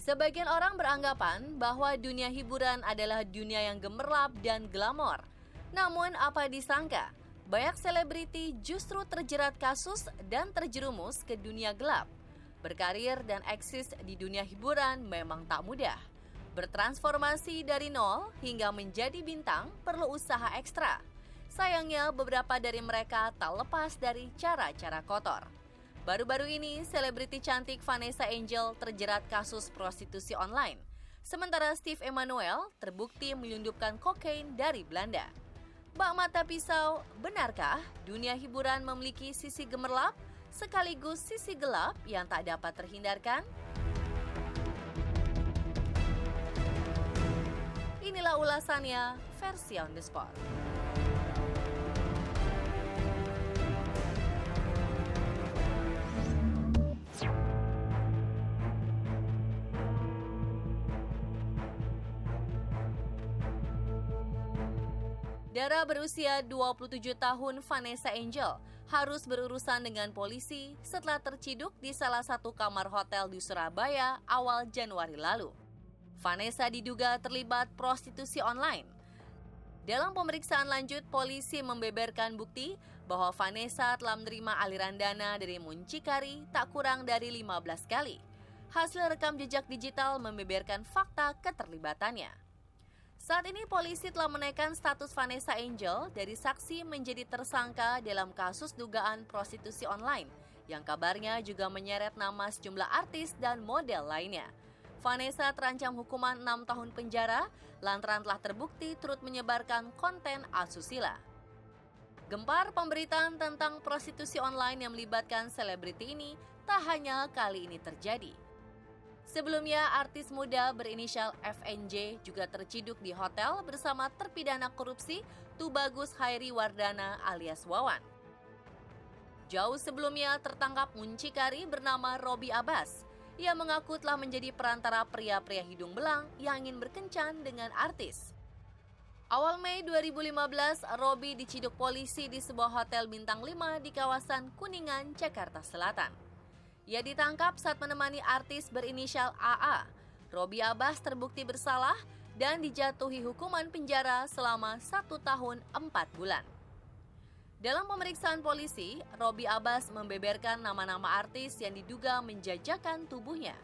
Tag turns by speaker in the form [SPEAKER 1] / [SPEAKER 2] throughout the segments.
[SPEAKER 1] Sebagian orang beranggapan bahwa dunia hiburan adalah dunia yang gemerlap dan glamor. Namun apa disangka, banyak selebriti justru terjerat kasus dan terjerumus ke dunia gelap. Berkarir dan eksis di dunia hiburan memang tak mudah. Bertransformasi dari nol hingga menjadi bintang perlu usaha ekstra. Sayangnya beberapa dari mereka tak lepas dari cara-cara kotor. Baru-baru ini, selebriti cantik Vanessa Angel terjerat kasus prostitusi online. Sementara Steve Emmanuel terbukti menyelundupkan kokain dari Belanda. Bak mata pisau, benarkah dunia hiburan memiliki sisi gemerlap sekaligus sisi gelap yang tak dapat terhindarkan? Inilah ulasannya versi On The Spot. Dara berusia 27 tahun Vanessa Angel harus berurusan dengan polisi setelah terciduk di salah satu kamar hotel di Surabaya awal Januari lalu. Vanessa diduga terlibat prostitusi online. Dalam pemeriksaan lanjut, polisi membeberkan bukti bahwa Vanessa telah menerima aliran dana dari muncikari tak kurang dari 15 kali. Hasil rekam jejak digital membeberkan fakta keterlibatannya. Saat ini polisi telah menaikkan status Vanessa Angel dari saksi menjadi tersangka dalam kasus dugaan prostitusi online yang kabarnya juga menyeret nama sejumlah artis dan model lainnya. Vanessa terancam hukuman 6 tahun penjara lantaran telah terbukti turut menyebarkan konten asusila. Gempar pemberitaan tentang prostitusi online yang melibatkan selebriti ini tak hanya kali ini terjadi. Sebelumnya, artis muda berinisial FNJ juga terciduk di hotel bersama terpidana korupsi Tubagus Hairi Wardana alias Wawan. Jauh sebelumnya tertangkap muncikari bernama Robby Abbas. Ia mengaku telah menjadi perantara pria-pria hidung belang yang ingin berkencan dengan artis. Awal Mei 2015, Robby diciduk polisi di sebuah hotel bintang 5 di kawasan Kuningan, Jakarta Selatan. Ia ditangkap saat menemani artis berinisial AA. Robby Abbas terbukti bersalah dan dijatuhi hukuman penjara selama 1 tahun 4 bulan. Dalam pemeriksaan polisi, Robby Abbas membeberkan nama-nama artis yang diduga menjajakan tubuhnya.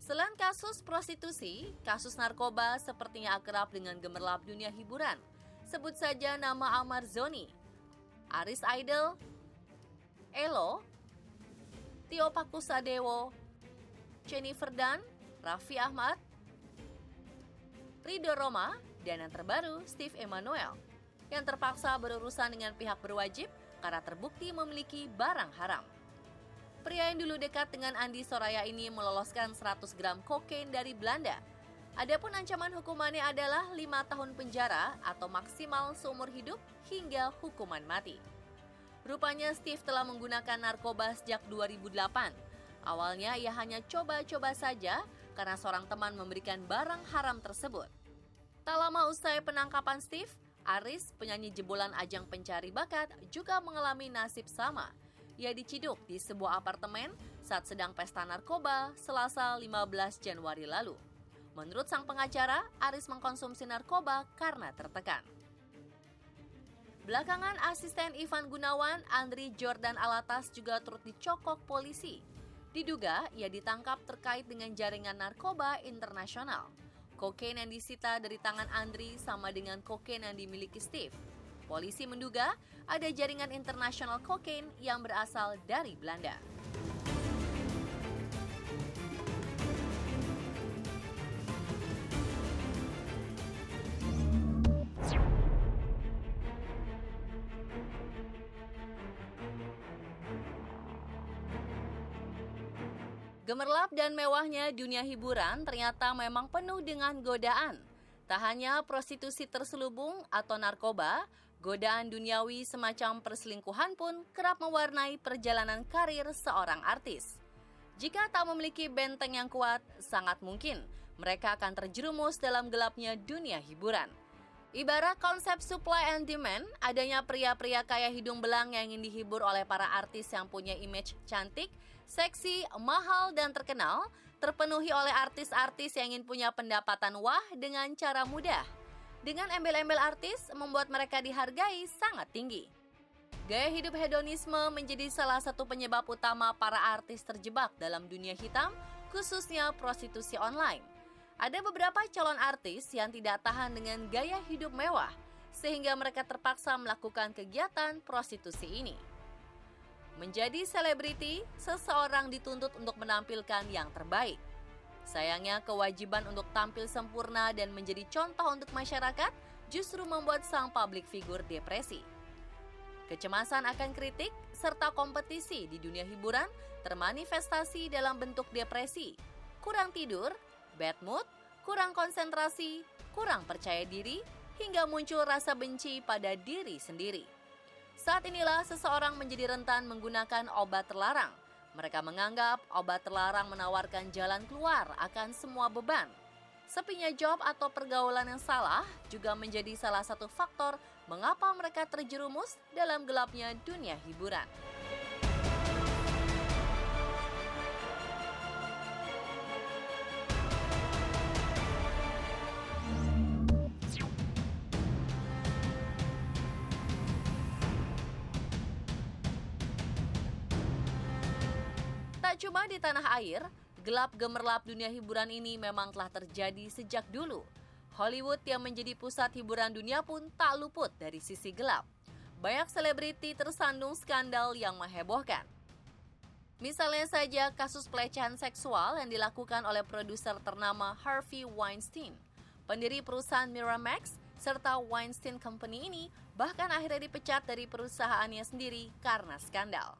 [SPEAKER 1] Selain kasus prostitusi, kasus narkoba sepertinya akrab dengan gemerlap dunia hiburan. Sebut saja nama Ahmad Zoni, Aris Idol, Elo, Tio Pakusadewo, Jennifer Dan, Raffi Ahmad, Ridho Roma, dan yang terbaru Steve Emmanuel, yang terpaksa berurusan dengan pihak berwajib karena terbukti memiliki barang haram. Pria yang dulu dekat dengan Andi Soraya ini meloloskan 100 gram kokain dari Belanda. Adapun ancaman hukumannya adalah 5 tahun penjara atau maksimal seumur hidup hingga hukuman mati. Rupanya Steve telah menggunakan narkoba sejak 2008. Awalnya ia hanya coba-coba saja karena seorang teman memberikan barang haram tersebut. Tak lama usai penangkapan Steve, Aris, penyanyi jebolan ajang pencari bakat, juga mengalami nasib sama. Ia diciduk di sebuah apartemen saat sedang pesta narkoba Selasa 15 Januari lalu. Menurut sang pengacara, Aris mengkonsumsi narkoba karena tertekan. Belakangan asisten Ivan Gunawan, Andri Jordan Alatas juga turut dicokok polisi. Diduga ia ditangkap terkait dengan jaringan narkoba internasional. Kokain yang disita dari tangan Andri sama dengan kokain yang dimiliki Steve. Polisi menduga ada jaringan internasional kokain yang berasal dari Belanda. Gemerlap dan mewahnya dunia hiburan ternyata memang penuh dengan godaan. Tak hanya prostitusi terselubung atau narkoba, godaan duniawi semacam perselingkuhan pun kerap mewarnai perjalanan karir seorang artis. Jika tak memiliki benteng yang kuat, sangat mungkin mereka akan terjerumus dalam gelapnya dunia hiburan. Ibarat konsep supply and demand, adanya pria-pria kaya hidung belang yang ingin dihibur oleh para artis yang punya image cantik, seksi, mahal, dan terkenal, terpenuhi oleh artis-artis yang ingin punya pendapatan wah dengan cara mudah. Dengan embel-embel artis membuat mereka dihargai sangat tinggi. Gaya hidup hedonisme menjadi salah satu penyebab utama para artis terjebak dalam dunia hitam, khususnya prostitusi online. Ada beberapa calon artis yang tidak tahan dengan gaya hidup mewah, sehingga mereka terpaksa melakukan kegiatan prostitusi ini. Menjadi selebriti, seseorang dituntut untuk menampilkan yang terbaik. Sayangnya, kewajiban untuk tampil sempurna dan menjadi contoh untuk masyarakat justru membuat sang public figure depresi. Kecemasan akan kritik serta kompetisi di dunia hiburan termanifestasi dalam bentuk depresi, kurang tidur, bad mood, kurang konsentrasi, kurang percaya diri, hingga muncul rasa benci pada diri sendiri. Saat inilah seseorang menjadi rentan menggunakan obat terlarang. Mereka menganggap obat terlarang menawarkan jalan keluar akan semua beban. Sepinya job atau pergaulan yang salah juga menjadi salah satu faktor mengapa mereka terjerumus dalam gelapnya dunia hiburan. Tak cuma di tanah air, gelap gemerlap dunia hiburan ini memang telah terjadi sejak dulu. Hollywood yang menjadi pusat hiburan dunia pun tak luput dari sisi gelap. Banyak selebriti tersandung skandal yang menghebohkan. Misalnya saja kasus pelecehan seksual yang dilakukan oleh produser ternama Harvey Weinstein. Pendiri perusahaan Miramax serta Weinstein Company ini bahkan akhirnya dipecat dari perusahaannya sendiri karena skandal.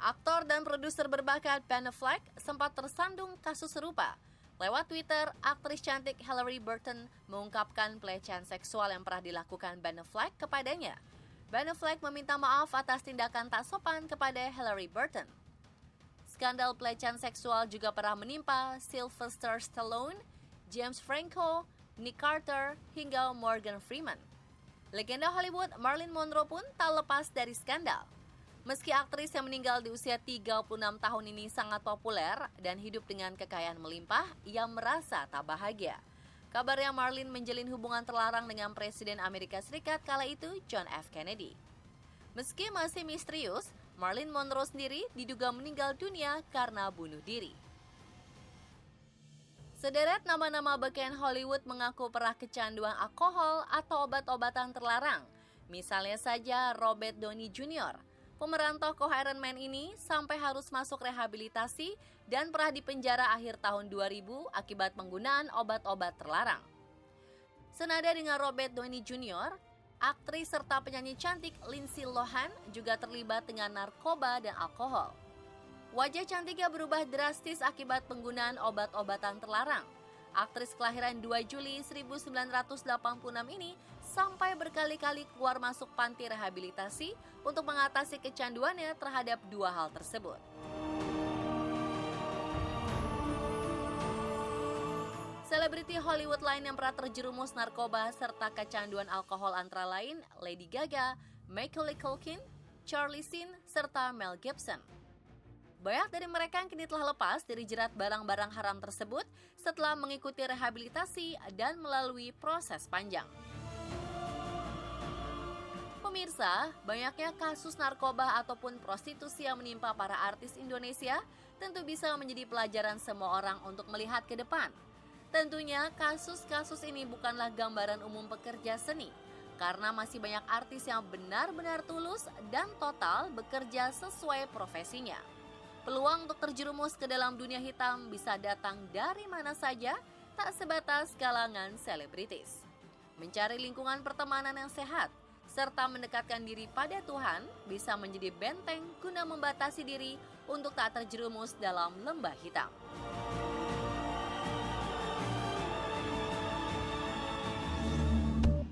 [SPEAKER 1] Aktor dan produser berbakat Ben Affleck sempat tersandung kasus serupa. Lewat Twitter, aktris cantik Hilarie Burton mengungkapkan pelecehan seksual yang pernah dilakukan Ben Affleck kepadanya. Ben Affleck meminta maaf atas tindakan tak sopan kepada Hilarie Burton. Skandal pelecehan seksual juga pernah menimpa Sylvester Stallone, James Franco, Nick Carter, hingga Morgan Freeman. Legenda Hollywood Marilyn Monroe pun tak lepas dari skandal. Meski aktris yang meninggal di usia 36 tahun ini sangat populer dan hidup dengan kekayaan melimpah, ia merasa tak bahagia. Kabarnya Marilyn menjalin hubungan terlarang dengan Presiden Amerika Serikat kala itu John F. Kennedy. Meski masih misterius, Marilyn Monroe sendiri diduga meninggal dunia karena bunuh diri. Sederet nama-nama beken Hollywood mengaku pernah kecanduan alkohol atau obat-obatan terlarang. Misalnya saja Robert Downey Jr., pemeran tokoh Iron Man ini sampai harus masuk rehabilitasi dan pernah dipenjara akhir tahun 2000 akibat penggunaan obat-obat terlarang. Senada dengan Robert Downey Jr., aktris serta penyanyi cantik Lindsay Lohan juga terlibat dengan narkoba dan alkohol. Wajah cantiknya berubah drastis akibat penggunaan obat-obatan terlarang. Aktris kelahiran 2 Juli 1986 ini sampai berkali-kali keluar masuk panti rehabilitasi untuk mengatasi kecanduannya terhadap dua hal tersebut. Selebriti Hollywood lain yang pernah terjerumus narkoba serta kecanduan alkohol antara lain Lady Gaga, Macaulay Culkin, Charlie Sheen, serta Mel Gibson. Banyak dari mereka yang kini telah lepas dari jerat barang-barang haram tersebut setelah mengikuti rehabilitasi dan melalui proses panjang. Pemirsa, banyaknya kasus narkoba ataupun prostitusi yang menimpa para artis Indonesia tentu bisa menjadi pelajaran semua orang untuk melihat ke depan. Tentunya kasus-kasus ini bukanlah gambaran umum pekerja seni, karena masih banyak artis yang benar-benar tulus dan total bekerja sesuai profesinya. Peluang untuk terjerumus ke dalam dunia hitam bisa datang dari mana saja, tak sebatas kalangan selebritis. Mencari lingkungan pertemanan yang sehat, serta mendekatkan diri pada Tuhan bisa menjadi benteng guna membatasi diri untuk tak terjerumus dalam lembah hitam.